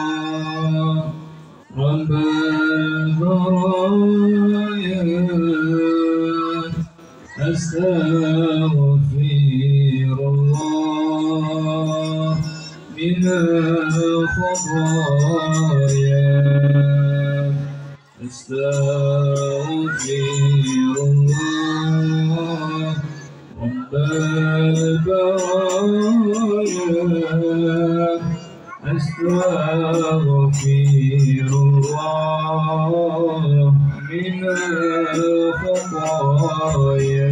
Astaghfirullah Rabbal baraya Astaghfirullah minal khataaya Astaghfirullah Rabbal baraya Astaghfirullah minal khataaya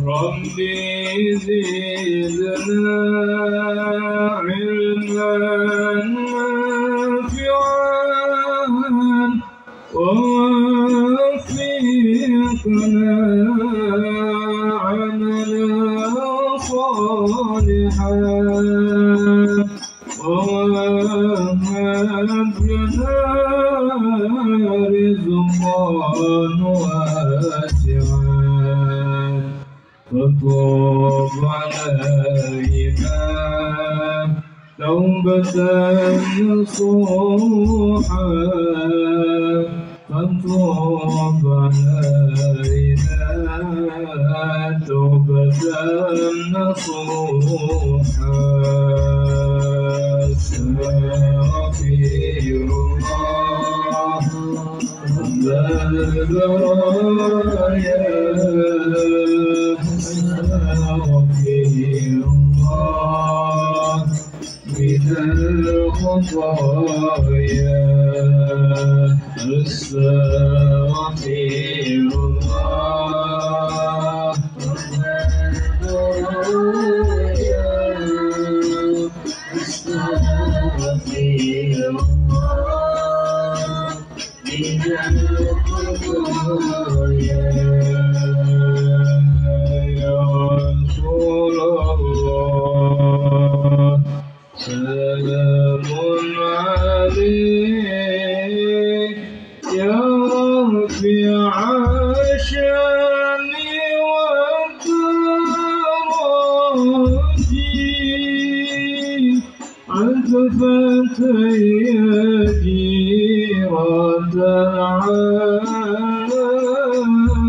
Rabbi zidna ilman nafi'an wa waffiqna amalan salihan wa wahhab lana rizqan wasi'an وتوب علينا توبة نصوحا وتوب علينا توبة نصوحا أستغفر الله رب البرايا من الخطايا أستغفر الله أستغفر الله من الخطايا سلام عليك يا رفيع الشان والدرج عزفت جيرة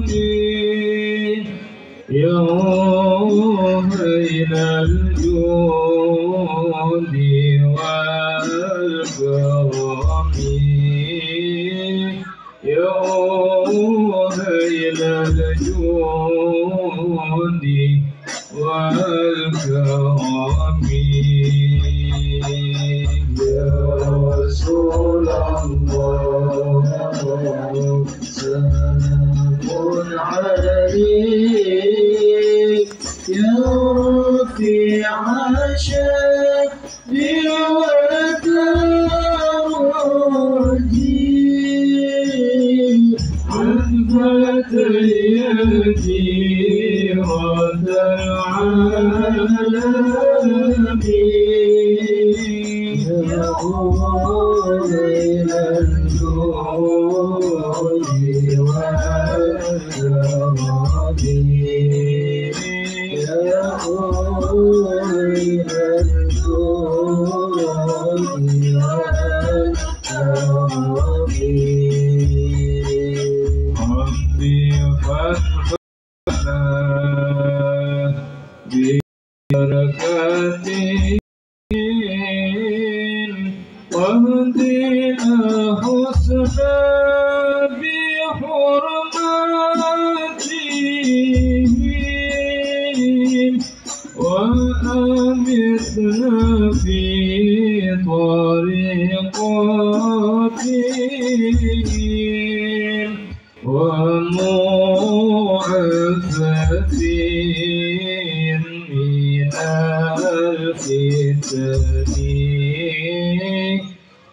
العالمين يا هين الجود والكرم يا هين الجود والكرم يا رسول الله سلام عليك يا رفيع الشان والدرج عزفت جيرة العالمين يا هين الجود والكرم يا هين الجود والكرم ربي فتحنا ببركاته واهدنا حسنا بحرمته وأمتنا وأخذنا في طريقاتهم ومعافاتهم من الفتن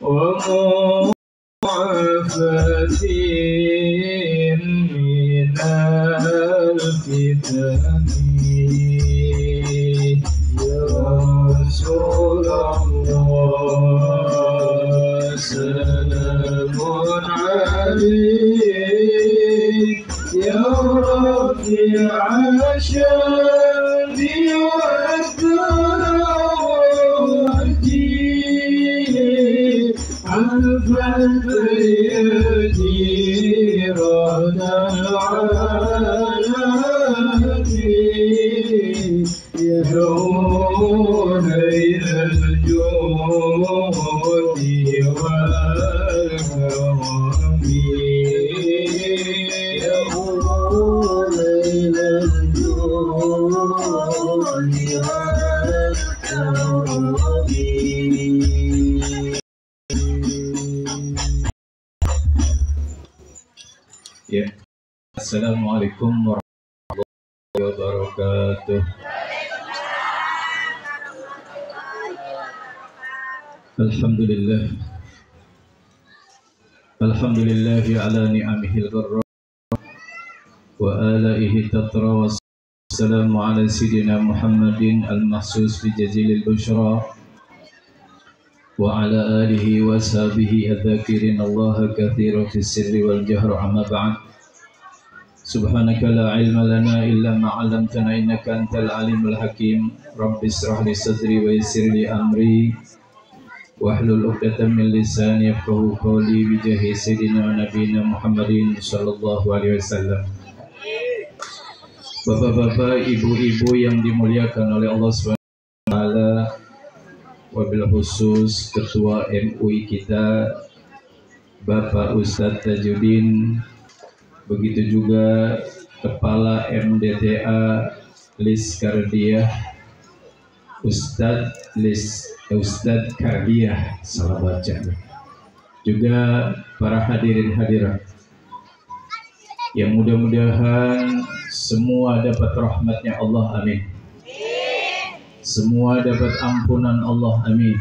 ومعافاتهم من الفتن يا رسول الله سلام عليك يا رفيع الشان والدرجات عفت يديرنا العالمين يدعون إلى الجود والكرم يدعون إلى الجود والكرم. Ya, Assalamualaikum warahmatullahi wabarakatuh. Alhamdulillah, alhamdulillahi ala ni'amihil gharra wa alaihi tatra wa salamu ala sayyidina Muhammadin al-mahsus bi jazilil bushra wa ala alihi wa sahbihi adzakirin Allah katsiran fis sirri wal jahri amma ba'd. Subhanaka la ilma lana illa ma 'allamtana innaka antal alimul hakim. Rabbi ishrah li sadri wa yassir li amri wahlul 'uqdatam min lisani yafqahu qawli bi jahi sayyidina nabiyina Muhammadin sallallahu alaihi wasallam. Bapak-bapak, ibu-ibu yang dimuliakan oleh Allah Subhanahu wa taala, wabil khusus ketua MUI kita Bapak Ustadz Tajudin, begitu juga Kepala MDTA Lis Kardiah Ustadz Kardiah, salah baca, juga para hadirin hadirat yang mudah-mudahan semua dapat rahmatnya Allah, amin. Semua dapat ampunan Allah, amin.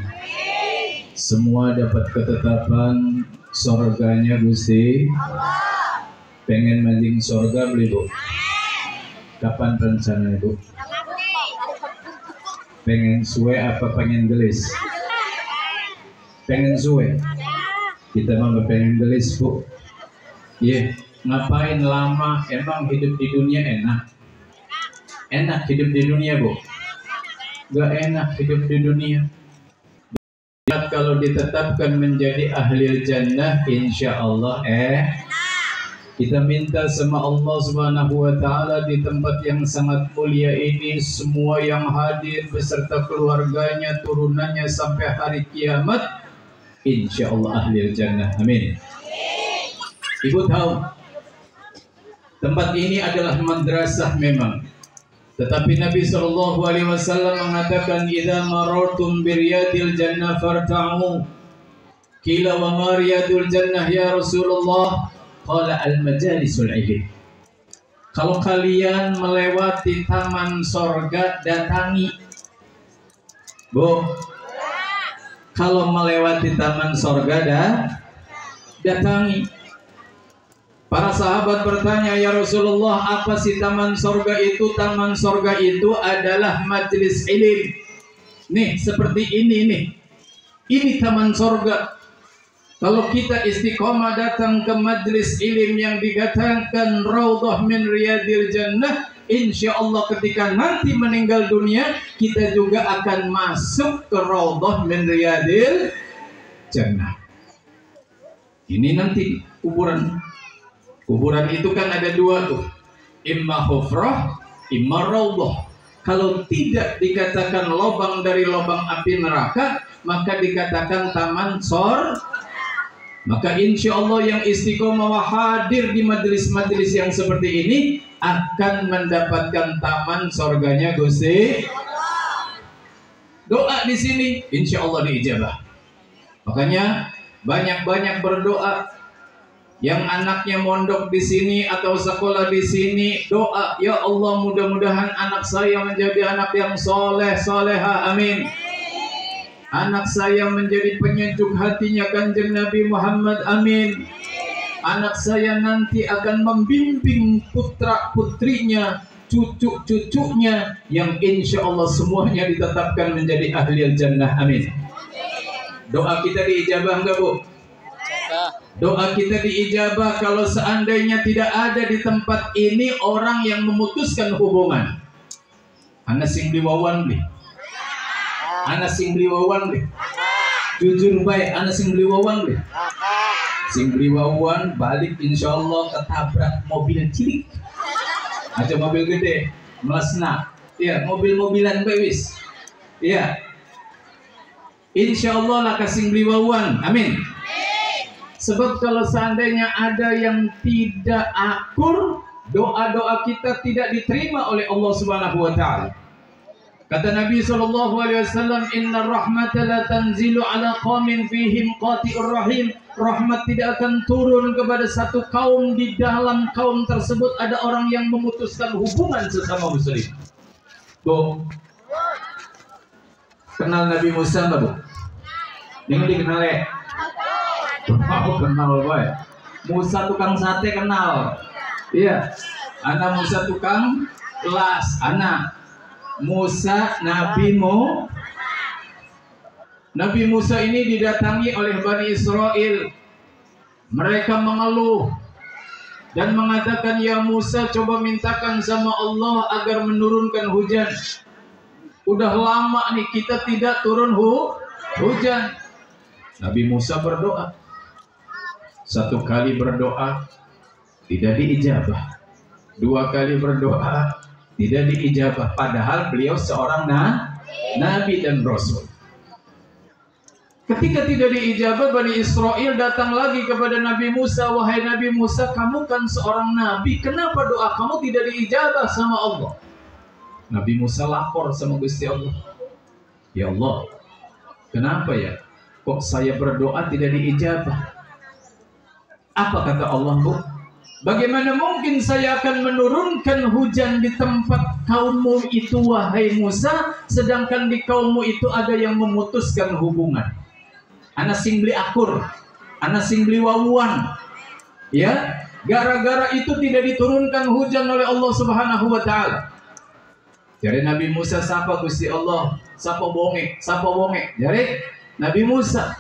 Semua dapat ketetapan sorganya Gusti. Pengen manjing sorga beli bu? Kapan rencana bu? Pengen suwe apa pengen gelis? Pengen suwe. Kita mah pengen gelis bu. Iya, ngapain lama? Emang hidup di dunia enak? Enak hidup di dunia bu? Gak enak hidup di dunia. Kalau ditetapkan menjadi ahli jannah, insya Allah kita minta sama Allah Subhanahu wa taala di tempat yang sangat mulia ini, semua yang hadir beserta keluarganya, turunannya sampai hari kiamat, insya Allah ahli jannah, amin. Ibu tahu tempat ini adalah madrasah memang, tetapi Nabi Shallallahu Alaihi Wasallam mengatakan, idza marartum biryadil jannah farta'u. Qila wa ma riyadul jannah ya Rasulullah? Qala al majalisul ilm. Kalau kalian melewati taman sorga, datangi. Bu, kalau melewati taman sorga, datangi. Para sahabat bertanya, ya Rasulullah, apa sih taman sorga itu? Taman sorga itu adalah majelis ilm. Nih, seperti ini nih. Ini taman sorga. Kalau kita istiqomah datang ke majelis ilm yang dikatakan raudhah min riyadil jannah, insya Allah ketika nanti meninggal dunia, kita juga akan masuk ke raudhah min riyadil jannah. Ini nanti kuburan. Kuburan itu kan ada dua tuh, imma hufrah, imma raudhah. Kalau tidak dikatakan lubang dari lubang api neraka, maka dikatakan taman sorga. Maka insya Allah yang istiqomah hadir di majelis-majelis yang seperti ini akan mendapatkan taman sorganya Gusti. Doa di sini insya Allah diijabah. Makanya banyak-banyak berdoa. Yang anaknya mondok di sini atau sekolah di sini, doa, ya Allah mudah-mudahan anak saya menjadi anak yang soleh, soleha, amin. Anak saya menjadi penyejuk hatinya Kanjeng Nabi Muhammad, amin. Anak saya nanti akan membimbing putra-putrinya, cucu-cucunya yang insya Allah semuanya ditetapkan menjadi ahli jannah, amin. Doa kita diijabah enggak, Bu? Doa kita diijabah kalau seandainya tidak ada di tempat ini orang yang memutuskan hubungan. Ana sing bliwawan deh. Ana sing bliwawan deh. Jujur baik, ana sing bliwawan deh. Sing bliwawan balik insya Allah ketabrak mobil cilik. Aja mobil gede, melasna. Ya, mobil-mobilan bewis. Ya. Insya Allah lah kasing bliwawan. Amin. Sebab kalau seandainya ada yang tidak akur, doa-doa kita tidak diterima oleh Allah Subhanahu wa taala. Kata Nabi SAW, "Inna rahmata la tanzilu ala qaumin fihim qati'ur rahim." Rahmat tidak akan turun kepada satu kaum di dalam kaum tersebut ada orang yang memutuskan hubungan sesama muslim. Bu, kenal Nabi Musa enggak, Bu? Ini dikenal ya? Oh, kenal boy. Musa tukang sate kenal. Iya. Anak Musa tukang las. Anak Musa Nabi Musa ini didatangi oleh Bani Israel. Mereka mengeluh dan mengatakan, ya Musa, coba mintakan sama Allah agar menurunkan hujan. Udah lama nih kita tidak turun hujan. Nabi Musa berdoa. Satu kali berdoa tidak diijabah, dua kali berdoa tidak diijabah, padahal beliau seorang nabi dan rasul. Ketika tidak diijabah, Bani Israel datang lagi kepada Nabi Musa, wahai Nabi Musa, kamu kan seorang nabi, kenapa doa kamu tidak diijabah sama Allah? Nabi Musa lapor sama Gusti Allah, ya Allah, kenapa ya kok saya berdoa tidak diijabah? Apa kata Allah, Bu? Bagaimana mungkin saya akan menurunkan hujan di tempat kaummu itu, wahai Musa, sedangkan di kaummu itu ada yang memutuskan hubungan. Ana sing beli akur, ana sing beli wawuan. Ya, gara-gara itu tidak diturunkan hujan oleh Allah Subhanahu wa taala. Jadi Nabi Musa sapa Gusti Allah, sapa bonge. Jadi Nabi Musa,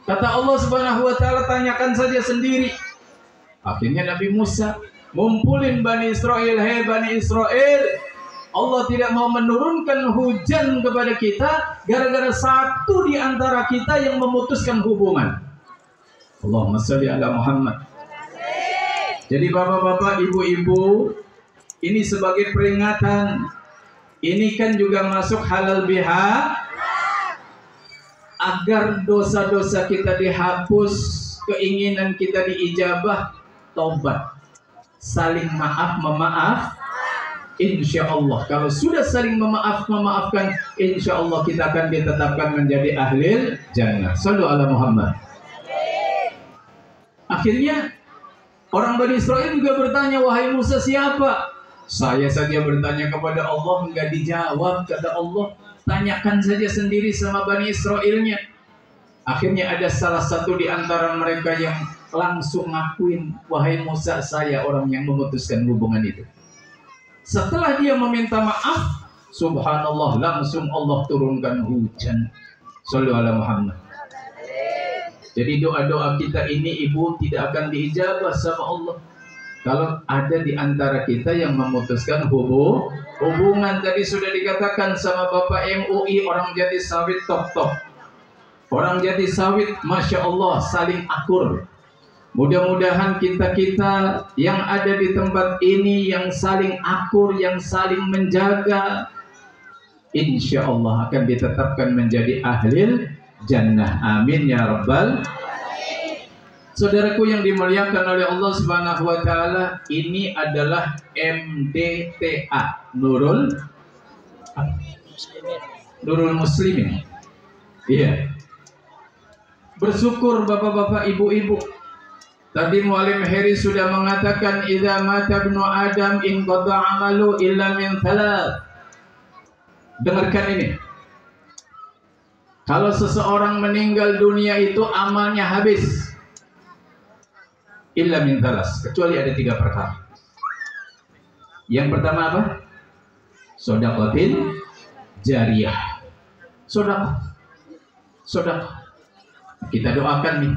kata Allah Subhanahu wa taala, tanyakan saja sendiri. Akhirnya Nabi Musa ngumpulin Bani Israel, hei Bani Israel, Allah tidak mau menurunkan hujan kepada kita gara-gara satu di antara kita yang memutuskan hubungan. Allahumma sholli ala Muhammad. Jadi bapak-bapak, ibu-ibu, ini sebagai peringatan. Ini kan juga masuk halal biha, agar dosa-dosa kita dihapus, keinginan kita diijabah, taubat, saling maaf memaaf. Insya Allah kalau sudah saling memaafkan, insya Allah kita akan ditetapkan menjadi ahli jannah. Shallu ala Muhammad. Akhirnya orang Bani Israel juga bertanya, wahai Musa, siapa? Saya saja bertanya kepada Allah, enggak dijawab. Kata Allah, tanyakan saja sendiri sama Bani Israelnya. Akhirnya ada salah satu di antara mereka yang langsung ngakuin, wahai Musa, saya orang yang memutuskan hubungan itu. Setelah dia meminta maaf, subhanallah, langsung Allah turunkan hujan. Shallu ala Muhammad. Jadi doa-doa kita ini, ibu, tidak akan diijabah sama Allah kalau ada di antara kita yang memutuskan hubungan. Tadi sudah dikatakan sama Bapak MUI, orang Jati Sawit top. Orang Jati Sawit, Masya Allah, saling akur. Mudah-mudahan kita yang ada di tempat ini yang saling akur, yang saling menjaga, insya Allah akan ditetapkan menjadi ahli jannah. Amin ya rabbal. Saudaraku yang dimuliakan oleh Allah Subhanahu wa taala, ini adalah MDTA, Nurul Nurul Muslimin. Iya. Bersyukur bapak-bapak, ibu-ibu. Tadi Muallim Heri sudah mengatakan idza mata ibnu Adam in qada amalu illa min thalath. Dengarkan ini. Kalau seseorang meninggal dunia itu amalnya habis. Illa min thalath, kecuali ada 3 perkara. Yang pertama apa? Shadaqatin jariyah. Sedekah. Kita doakan nih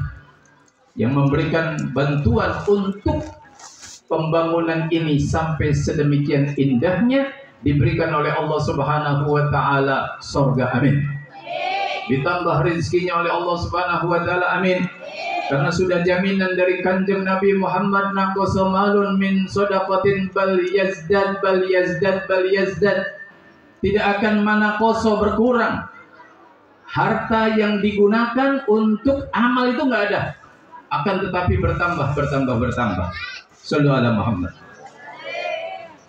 yang memberikan bantuan untuk pembangunan ini sampai sedemikian indahnya, diberikan oleh Allah Subhanahu wa taala surga, amin. Ditambah rezekinya oleh Allah Subhanahu wa taala, amin. Karena sudah jaminan dari Kanjeng Nabi Muhammad, naqasa malun min shadaqatin bal yazdad. Tidak akan manakoso, berkurang harta yang digunakan untuk amal itu nggak ada, akan tetapi bertambah. Sallallahu alaihi Muhammad.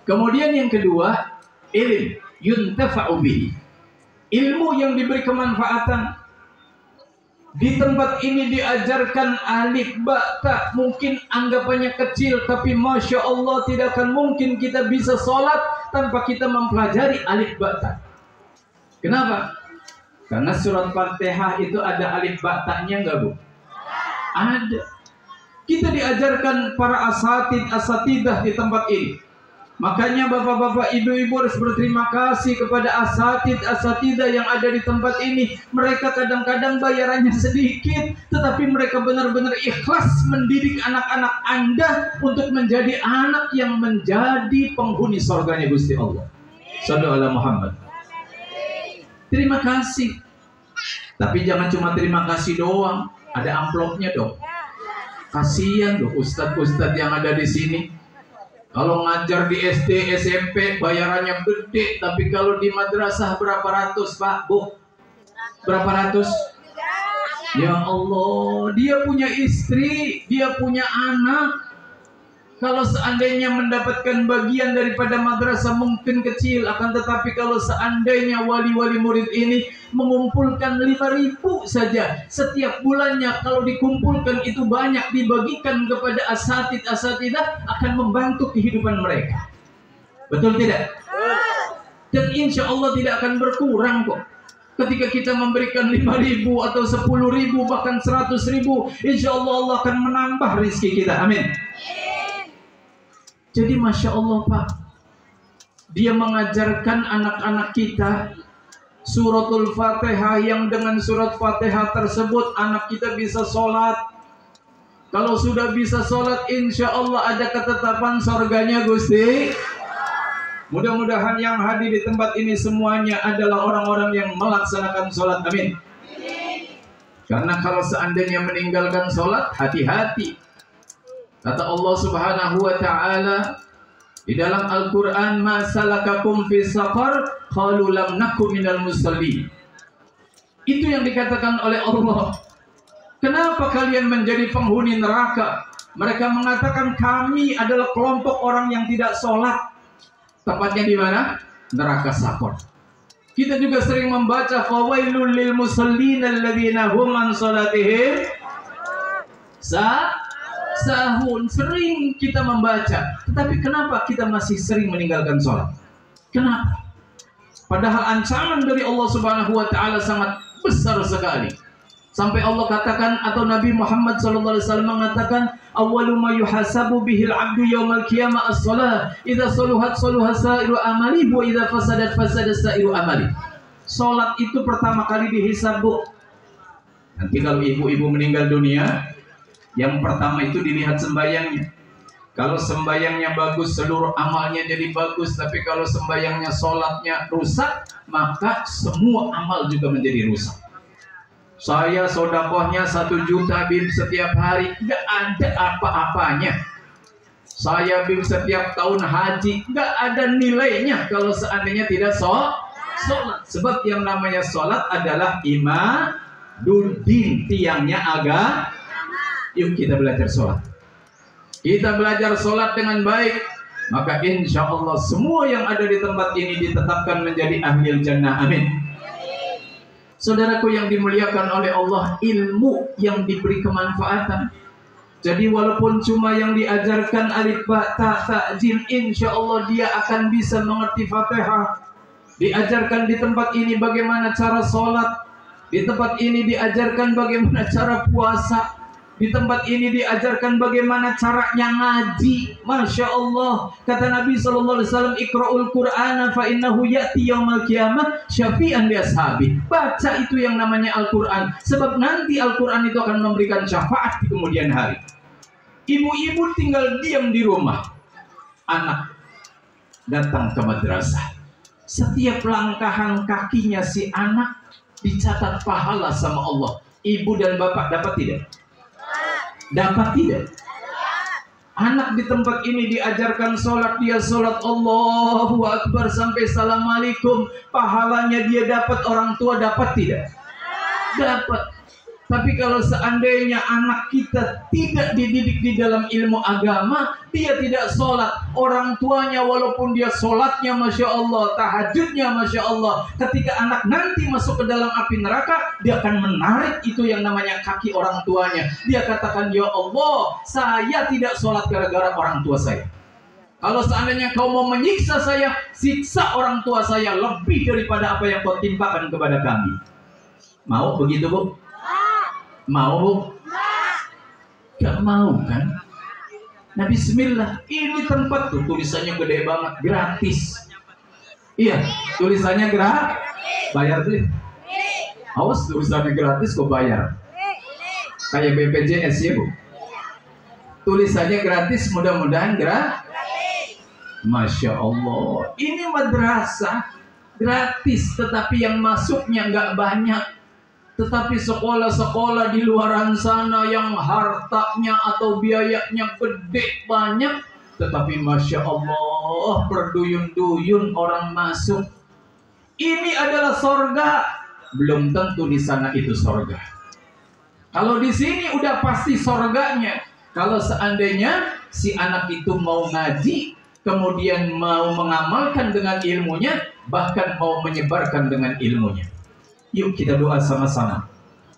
Kemudian yang kedua, ilmu yuntafa'u bihi, ilmu yang diberi kemanfaatan. Di tempat ini diajarkan alif ba ta, mungkin anggapannya kecil, tapi masya Allah tidak akan mungkin kita bisa sholat tanpa kita mempelajari alif ba ta. Kenapa? Karena surat Fatihah itu ada alif ba ta-nya enggak, Bu? Ada. Kita diajarkan para asatidah di tempat ini. Makanya bapak-bapak, ibu-ibu harus berterima kasih kepada asatidah yang ada di tempat ini. Mereka kadang-kadang bayarannya sedikit, tetapi mereka benar-benar ikhlas mendidik anak-anak Anda untuk menjadi anak yang menjadi penghuni surganya Gusti Allah. Sallallahu alaihi Muhammad. Terima kasih. Tapi jangan cuma terima kasih doang, ada amplopnya dong. Kasihan loh ustadz-ustadz yang ada di sini. Kalau ngajar di SD, SMP bayarannya gede, tapi kalau di madrasah berapa ratus, Pak, Bu? Berapa ratus? Ya Allah, dia punya istri, dia punya anak. Kalau seandainya mendapatkan bagian daripada madrasah mungkin kecil, akan tetapi kalau seandainya wali-wali murid ini mengumpulkan 5.000 saja setiap bulannya, kalau dikumpulkan itu banyak, dibagikan kepada asatidah akan membantu kehidupan mereka. Betul tidak? Dan insya Allah tidak akan berkurang kok. Ketika kita memberikan 5.000 atau 10.000 bahkan 100.000, insya Allah akan menambah rezeki kita. Amin. Jadi masya Allah Pak, dia mengajarkan anak-anak kita suratul Fatihah, yang dengan surat Fatihah tersebut anak kita bisa sholat. Kalau sudah bisa sholat, insya Allah ada ketetapan surganya Gusti. Mudah-mudahan yang hadir di tempat ini semuanya adalah orang-orang yang melaksanakan sholat, amin. Karena kalau seandainya meninggalkan sholat, hati-hati. Kata Allah Subhanahu wa taala di dalam Al-Qur'an, "Ma salakakum fi saqar? Qalu lam nakum minal musallin." Itu yang dikatakan oleh Allah. Kenapa kalian menjadi penghuni neraka? Mereka mengatakan kami adalah kelompok orang yang tidak sholat. Tepatnya di mana? Neraka Saqar. Kita juga sering membaca fawailul lil musallin alladzina hum an salatihim sahun, sering kita membaca, tetapi kenapa kita masih sering meninggalkan sholat? Kenapa? Padahal ancaman dari Allah Subhanahu wa taala sangat besar sekali. Sampai Allah katakan, atau Nabi Muhammad SAW mengatakan, awwalu ma yuhasabu bihil abdu yaumal qiyamah as-shalah, idza saluhat saluha sa'iru amali wa idza fasadat fasadat sa'iru amali. Salat itu pertama kali dihisab, Bu. Nanti kalau ibu-ibu meninggal dunia, yang pertama itu dilihat sembayangnya. Kalau sembayangnya bagus, seluruh amalnya jadi bagus. Tapi kalau sembayangnya, sholatnya rusak, maka semua amal juga menjadi rusak. Saya sodakohnya 1 juta bim setiap hari, nggak ada apa-apanya. Saya bim setiap tahun haji, nggak ada nilainya kalau seandainya tidak sholat. Sebab yang namanya sholat adalah imaduddin, tiangnya agama. Yuk kita belajar sholat. Kita belajar sholat dengan baik, maka insya Allah semua yang ada di tempat ini ditetapkan menjadi ahli jannah, amin. Saudaraku yang dimuliakan oleh Allah, ilmu yang diberi kemanfaatan. Jadi walaupun cuma yang diajarkan alif ba ta ta jim, insya Allah dia akan bisa mengerti Fatihah. Diajarkan di tempat ini bagaimana cara sholat, di tempat ini diajarkan bagaimana cara puasa, di tempat ini diajarkan bagaimana caranya ngaji. Masya Allah, kata Nabi SAW, Iqra'ul Qur'ana fa innahu ya'ti yaumal qiyamah syafi'an li ashabi. Baca itu yang namanya Al-Quran, sebab nanti Al-Quran itu akan memberikan syafaat di kemudian hari. Ibu-ibu tinggal diam di rumah, anak datang ke madrasah. Setiap langkahan kakinya si anak dicatat pahala sama Allah. Ibu dan bapak dapat tidak? Dapat tidak? Anak di tempat ini diajarkan sholat, dia sholat Allahu Akbar sampai Assalamualaikum. Pahalanya dia dapat, orang tua dapat tidak? Dapat. Tapi kalau seandainya anak kita tidak dididik di dalam ilmu agama, dia tidak sholat. Orang tuanya walaupun dia sholatnya Masya Allah, tahajudnya Masya Allah, ketika anak nanti masuk ke dalam api neraka, dia akan menarik itu yang namanya kaki orang tuanya. Dia katakan, ya Allah, saya tidak sholat gara-gara orang tua saya. Kalau seandainya kau mau menyiksa saya, siksa orang tua saya lebih daripada apa yang kau timpakan kepada kami. Mau begitu, Bu? Mau? Gak mau kan? Nah bismillah, ini tempat tuh tulisannya gede banget, gratis. Iya, tulisannya gratis. Bayar tuh. Awas tulisannya gratis kok bayar. Kayak BPJS ya, Bu. Tulisannya gratis, mudah-mudahan gratis. Masya Allah, ini madrasah gratis, tetapi yang masuknya nggak banyak. Tetapi sekolah-sekolah di luaran sana yang hartanya atau biayanya gede banyak, tetapi Masya Allah berduyun-duyun orang masuk. Ini adalah sorga. Belum tentu di sana itu sorga. Kalau di sini udah pasti sorganya. Kalau seandainya si anak itu mau ngaji, kemudian mau mengamalkan dengan ilmunya, bahkan mau menyebarkan dengan ilmunya. Yuk kita doa sama-sama.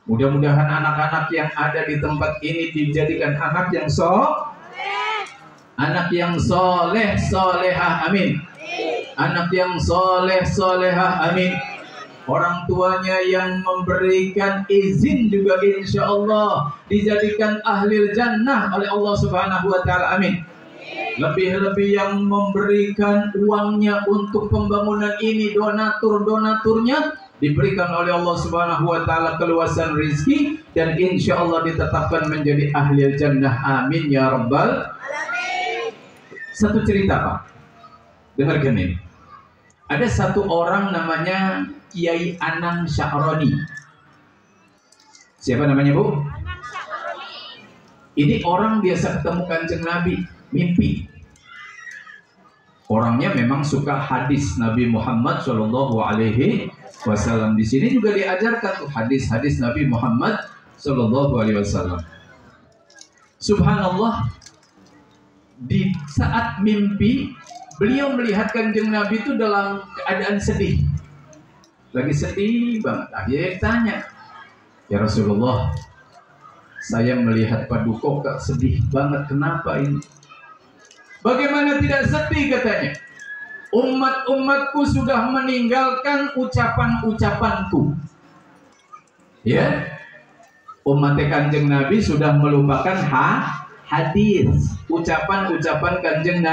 Mudah-mudahan anak-anak yang ada di tempat ini dijadikan anak yang soleh solehah, amin. Anak yang soleh solehah, amin. Orang tuanya yang memberikan izin juga insya Allah dijadikan ahli jannah oleh Allah Subhanahu wa Ta'ala, amin. Lebih-lebih yang memberikan uangnya untuk pembangunan ini, donaturnya diberikan oleh Allah Subhanahu wa Ta'ala keluasan rizki, dan insya Allah ditetapkan menjadi ahli jannah, amin ya rabbal alamin. Satu cerita, Pak, dengarkan ini. Ada satu orang namanya Kiai Anang Sya'roni. Siapa namanya, Bu? Ini orang biasa ketemu Kanjeng Nabi, mimpi. Orangnya memang suka hadis Nabi Muhammad Shallallahu Alaihi Wasallam. Di sini juga diajarkan tuh hadis-hadis Nabi Muhammad Shallallahu Alaihi Wasallam. Subhanallah, di saat mimpi beliau melihat Kanjeng Nabi itu dalam keadaan sedih, lagi sedih banget. Akhirnya tanya, ya Rasulullah, saya melihat Paduka kok sedih banget, kenapa ini? Bagaimana tidak sedih, katanya. Umat-umatku sudah meninggalkan ucapan-ucapanku. Ya, umat Kanjeng Nabi sudah melupakan hadis, ucapan-ucapan Kanjeng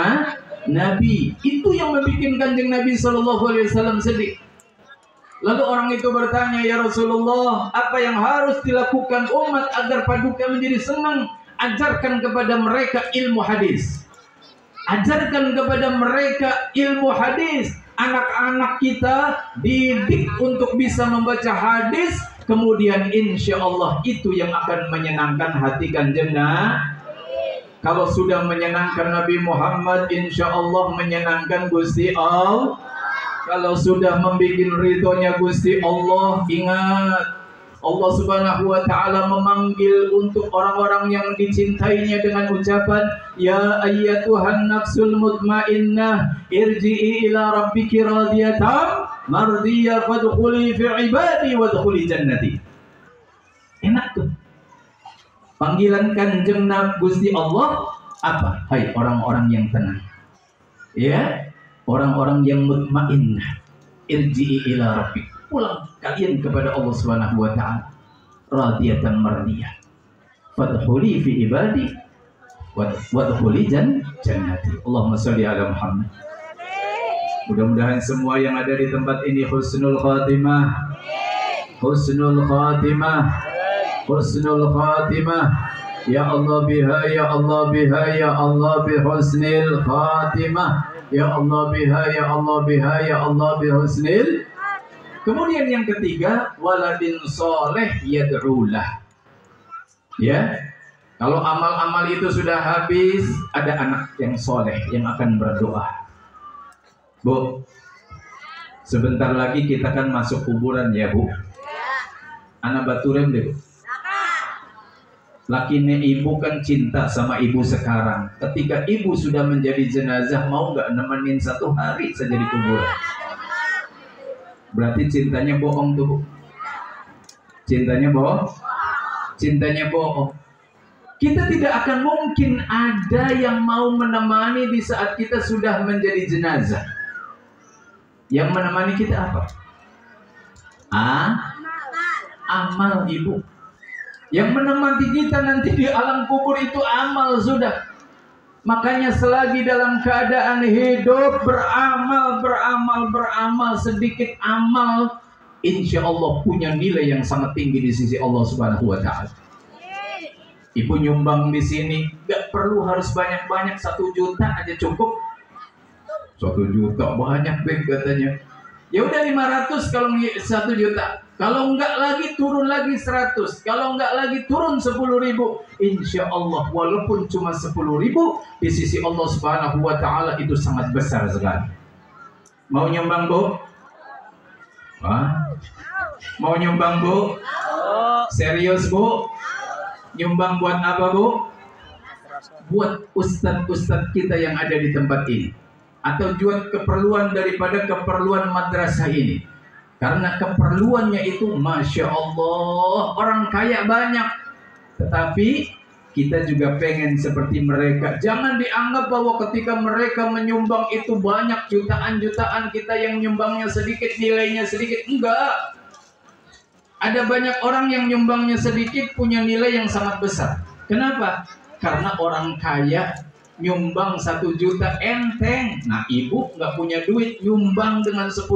Nabi. Itu yang membuat Kanjeng Nabi SAW sedih. Lalu orang itu bertanya, ya Rasulullah, apa yang harus dilakukan umat agar Paduka menjadi senang? Ajarkan kepada mereka ilmu hadis. Ajarkan kepada mereka ilmu hadis. Anak-anak kita didik untuk bisa membaca hadis. Kemudian insya Allah itu yang akan menyenangkan hati Kanjeng Nabi. Kalau sudah menyenangkan Nabi Muhammad, insya Allah menyenangkan Gusti Allah. Kalau sudah membuat ridhonya Gusti Allah, ingat Allah Subhanahu wa Ta'ala memanggil untuk orang-orang yang dicintainya dengan ucapan, ya ayyatuhan nafsul mutmainnah irji'i ila rabbiki radiyatan mardiyah fadkhuli fi ibadi wadkhuli jannati. Enak tuh. Panggilan Kanjeng Nabi Gusti Allah apa? Hai orang-orang yang tenang. Ya, orang-orang yang mutmainnah. Irji'i ila rabbik. Pulang kalian kepada Allah Subhanahu wa taala. Radiyatan mardiyah. Fadkhuli fi ibadi wadkhuli jannati. Allahumma shalli ala Muhammad. Mudah-mudahan semua yang ada di tempat ini husnul khatimah. Husnul khatimah. Husnul khatimah. Ya Allah biha, ya Allah biha, ya Allah bihusnil khatimah. Ya Allah biha, ya Allah biha, ya Allah bihusnil. Kemudian yang ketiga, waladin soleh yad'ulah. Ya, kalau amal-amal itu sudah habis, ada anak yang soleh yang akan berdoa. Bu, sebentar lagi kita kan masuk kuburan ya Bu. Anak baturem deh Bu. Lakinya ibu kan cinta sama ibu sekarang. Ketika ibu sudah menjadi jenazah, mau nggak nemenin 1 hari saja di kuburan? Berarti cintanya bohong tuh Bu. Cintanya bohong. Cintanya bohong. Kita tidak akan mungkin ada yang mau menemani di saat kita sudah menjadi jenazah. Yang menemani kita apa? Amal ibu. Yang menemani kita nanti di alam kubur itu amal sudah. Makanya selagi dalam keadaan hidup beramal sedikit amal, insya Allah punya nilai yang sangat tinggi di sisi Allah Subhanahu wa taala. Ibu nyumbang di sini gak perlu harus banyak-banyak, 1 juta aja cukup. 1 juta banyak deh katanya. Ya udah 500 kalau 1 juta. Kalau enggak lagi turun lagi 100. Kalau enggak lagi turun 10.000. Insya Allah walaupun cuma 10.000 di sisi Allah Subhanahu wa taala itu sangat besar sekali. Mau nyumbang Bu? Mau nyumbang Bu? Serius Bu? Nyumbang buat apa Bu? Buat ustadz-ustadz kita yang ada di tempat ini. Atau buat keperluan daripada keperluan madrasah ini. Karena keperluannya itu Masya Allah, orang kaya banyak. Tetapi kita juga pengen seperti mereka. Jangan dianggap bahwa ketika mereka menyumbang itu banyak, jutaan-jutaan, kita yang nyumbangnya sedikit, nilainya sedikit. Enggak. Ada banyak orang yang nyumbangnya sedikit punya nilai yang sangat besar. Kenapa? Karena orang kaya nyumbang 1 juta enteng. Nah ibu nggak punya duit, nyumbang dengan 10.000,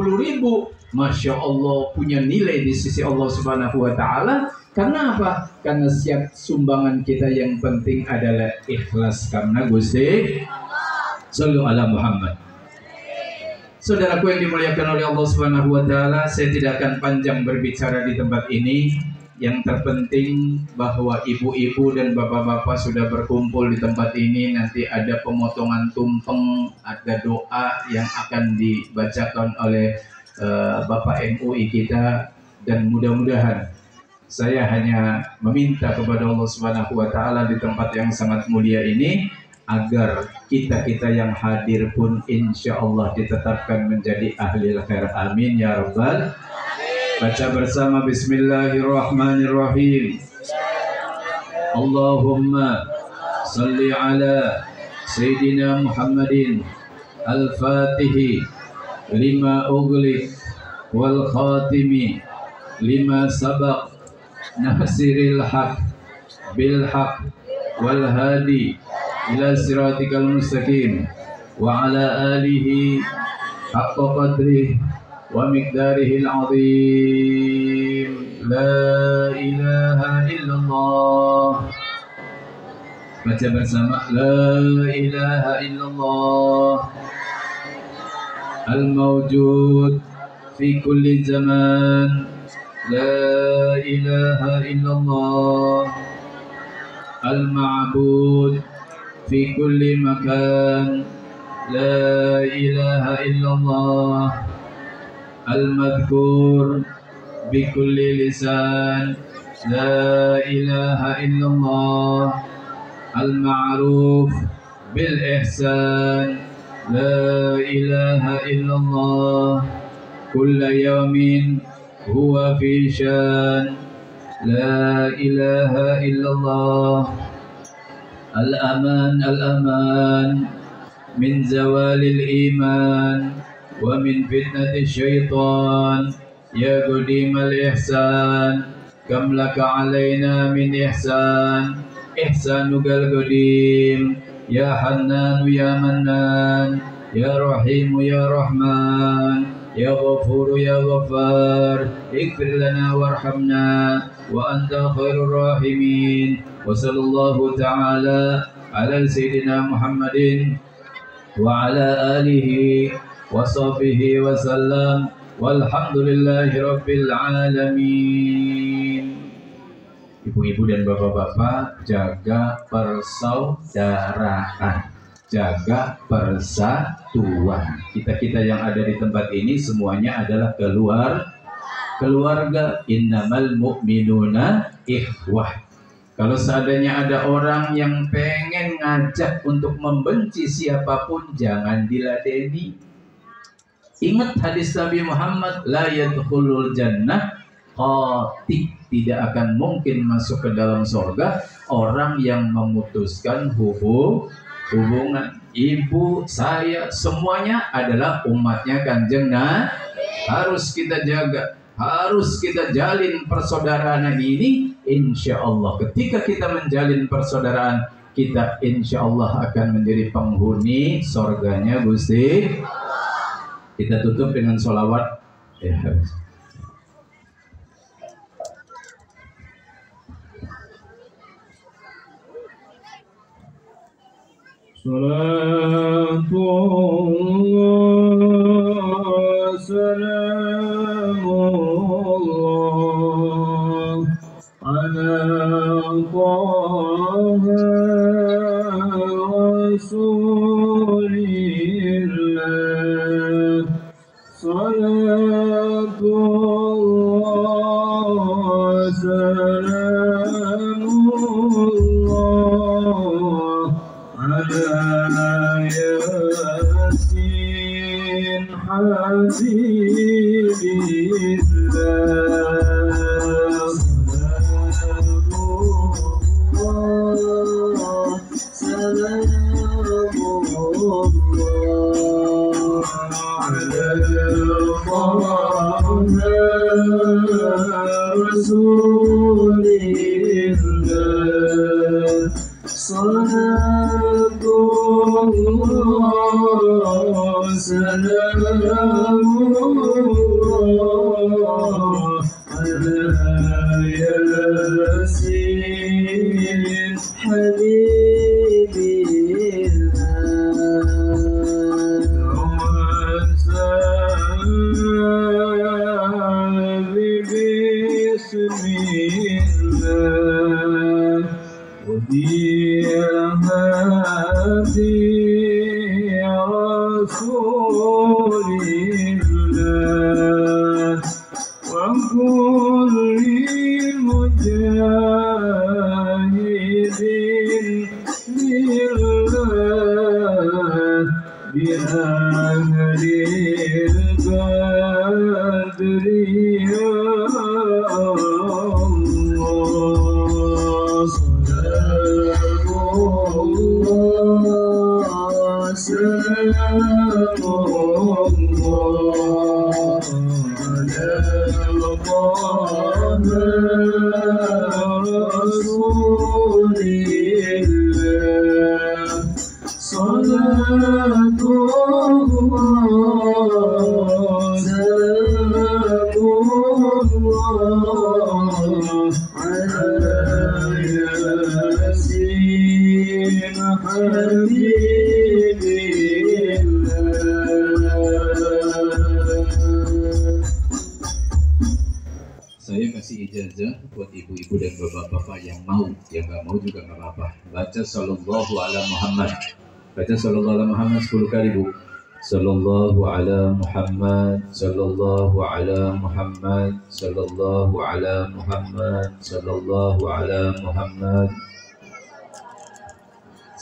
Masya Allah punya nilai di sisi Allah Subhanahu wa taala. Karena apa? Karena setiap sumbangan kita yang penting adalah ikhlas karena Gusti. Sallu ala Muhammad. Saudaraku yang dimuliakan oleh Allah Subhanahu wa taala, saya tidak akan panjang berbicara di tempat ini. Yang terpenting bahwa ibu-ibu dan bapak-bapak sudah berkumpul di tempat ini. Nanti ada pemotongan tumpeng, ada doa yang akan dibacakan oleh Bapak MUI kita, dan mudah-mudahan saya hanya meminta kepada Allah Subhanahu wa taala di tempat yang sangat mulia ini agar kita-kita yang hadir pun insya Allah ditetapkan menjadi ahli khair. Amin ya rabbal. Baca bersama Bismillahirrahmanirrahim. Allahumma salli ala Sayyidina Muhammadin al-Fatihi lima ughliq wal khatimi lima sabaq nasiril haq bil haq wal hadi ila siratikal mustaqim wa ala alihi haqqa qadrihi wa miqdarihil azim. La ilaha illallah. Baca bersama. La ilaha illallah al-mawjud fi kulli zaman. La ilaha illallah al-ma'bud fi kulli makan. La ilaha illallah al-madhkur bi kulli lisan. La ilaha illallah al-ma'ruf bil ihsan. La ilaha illallah كل يوم هو في شان لا إله إلا الله الأمان الأمان من زوال الإيمان ومن فتنة الشيطان يا قديم الإحسان كم لك علينا من إحسان إحسانك القديم يا حنان يا منان يا رحيم يا رحمن يا غفور يا غفار اغفر لنا وارحمنا وأنت خير الراحمين وصلى الله تعالى على سيدنا محمد وعلى آله وصحبه وسلم والحمد لله رب العالمين. Ibu-ibu dan bapak-bapak, jaga persaudaraan, jaga persatuan. Kita-kita yang ada di tempat ini semuanya adalah keluarga. Innamal mu'minuna ikhwah. Kalau seandainya ada orang yang pengen ngajak untuk membenci siapapun, jangan diladeni. Ingat hadis Nabi Muhammad, la yadkhulul jannah qati, tidak akan mungkin masuk ke dalam surga orang yang memutuskan hubungan. Ibu, saya, semuanya adalah umatnya Kanjeng Nabi. Harus kita jaga, harus kita jalin persaudaraan ini. Insya Allah ketika kita menjalin persaudaraan, kita insya Allah akan menjadi penghuni surganya Gusti. Kita tutup dengan sholawat ya. Salatullah salamullah ala Taha Rasulillah. Salatullah salamullah ala Yasin Habibillah. Salamullah ala Rasulillah. Salatullah salamullah ala Yasin Habibillah. Bismillah Hadi Rasulillah wa kulli mujahidin lillah bi ahlil badri ya Allah. Salamullah ala Rasulillah. Salatullah salamullah ala Yasin Habibillah. Saya kasih ijazah buat ibu-ibu dan bapak-bapak yang mau, yang nggak mau juga nggak apa-apa. Baca sallallahu ala Muhammad. Baca sallallahu ala Muhammad 10 kali, Bu. Sallallahu ala Muhammad, sallallahu ala Muhammad, sallallahu ala Muhammad, sallallahu ala Muhammad.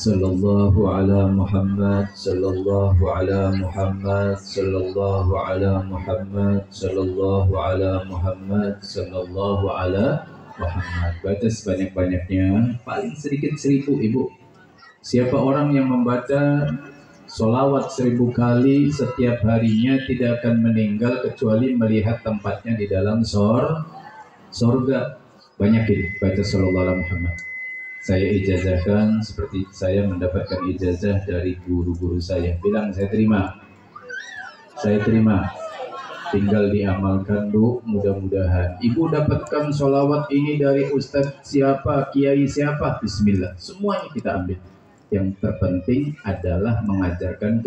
sallallahu ala Muhammad, sallallahu ala Muhammad, sallallahu ala Muhammad, sallallahu ala Muhammad, sallallahu ala Muhammad. Baca sebanyak-banyaknya, paling sedikit 1000 ibu. Siapa orang yang membaca solawat 1000 kali setiap harinya tidak akan meninggal kecuali melihat tempatnya di dalam sorga. Banyakin baca sallallahu ala Muhammad. Saya ijazahkan seperti saya mendapatkan ijazah dari guru-guru saya. Bilang saya terima. Saya terima. Tinggal diamalkan Bu, mudah-mudahan. Ibu dapatkan solawat ini dari Ustadz siapa, Kiai siapa, Bismillah. Semuanya kita ambil. Yang terpenting adalah mengajarkan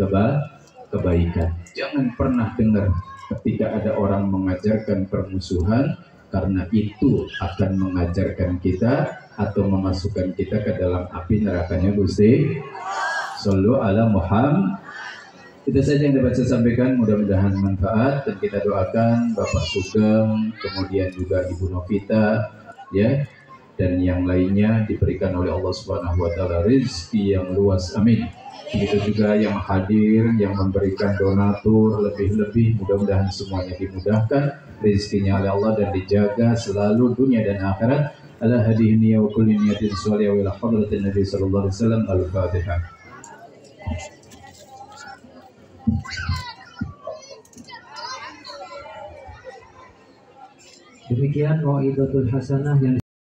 kebaikan. Jangan pernah dengar ketika ada orang mengajarkan permusuhan, karena itu akan mengajarkan kita atau memasukkan kita ke dalam api nerakanya Gusti. Shallu ala Muhammad. Itu saja yang dapat saya sampaikan, mudah-mudahan manfaat, dan kita doakan Bapak Sugeng, kemudian juga Ibu Novita, ya, dan yang lainnya diberikan oleh Allah Subhanahu wa taala rezeki yang luas, amin. Begitu juga yang hadir, yang memberikan donatur lebih-lebih, mudah-mudahan semuanya dimudahkan rezekinya oleh Allah dan dijaga selalu dunia dan akhirat. Ala hadihi niyya wa kulli niyatin sholihah wa ila hadratin Nabi sallallahu alaihi wasallam. Al-Fatihah. Demikian mau'izatul hasanah yang